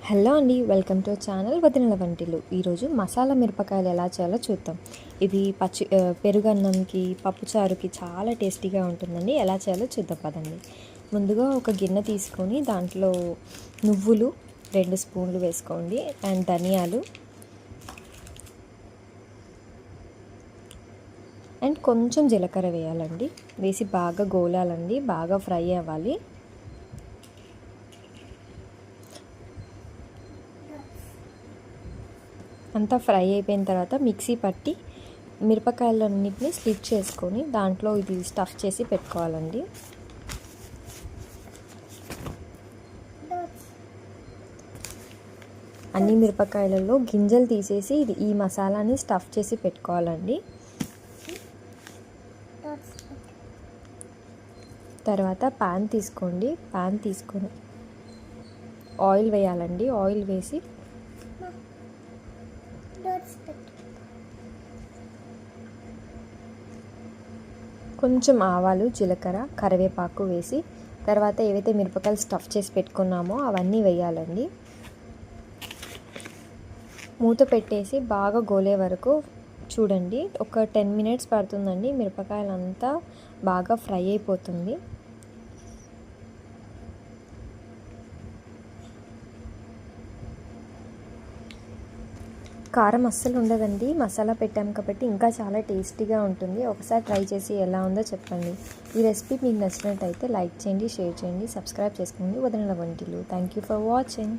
Hello అండి, welcome to channel వదినల వంటిలు. ఈరోజు మసాలా మిరపకాయలు ఎలా చేయాలో చూద్దాం. ఇది పెరుగన్నంకి, పప్పుచారుకి చాలా టేస్టీగా ఉంటుందండి. ఎలా చేయాలో చూద్దాం పదండి. ముందుగా ఒక గిన్నె తీసుకొని దాంట్లో నువ్వులు 2 స్పూన్లు వేసుకోండి అండ్ ధనియాలు అండ్ కొంచెం జీలకర్ర వేయాలండి. వేసి బాగా గోలాలండి, బాగా ఫ్రై అవ్వాలి. అంతా ఫ్రై అయిపోయిన తర్వాత మిక్సీ పట్టి మిరపకాయలన్నిటిని స్లిట్ చేసుకొని దాంట్లో ఇది స్టఫ్ చేసి పెట్టుకోవాలండి. అన్ని మిరపకాయలలో గింజలు తీసేసి ఈ మసాలాని స్టఫ్ చేసి పెట్టుకోవాలండి. తర్వాత ప్యాన్ తీసుకోండి. ప్యాన్ తీసుకొని ఆయిల్ వేయాలండి. ఆయిల్ వేసి కొంచెం ఆవాలు, జీలకర్ర, కరివేపాకు వేసి తర్వాత ఏవైతే మిరపకాయలు స్టఫ్ చేసి పెట్టుకున్నామో అవన్నీ వేయాలండి. మూత పెట్టేసి బాగా గోలే వరకు చూడండి. ఒక 10 మినిట్స్ పడుతుందండి. మిరపకాయలంతా బాగా ఫ్రై అయిపోతుంది. కారం అస్సలు ఉండదండి. మసాలా పెట్టాం కాబట్టి ఇంకా చాలా టేస్టీగా ఉంటుంది. ఒకసారి ట్రై చేసి ఎలా ఉందో చెప్పండి. ఈ రెసిపీ మీకు నచ్చినట్టయితే లైక్ చేయండి, షేర్ చేయండి, సబ్స్క్రైబ్ చేసుకోండి వదినల వంటిలు. Thank you for watching.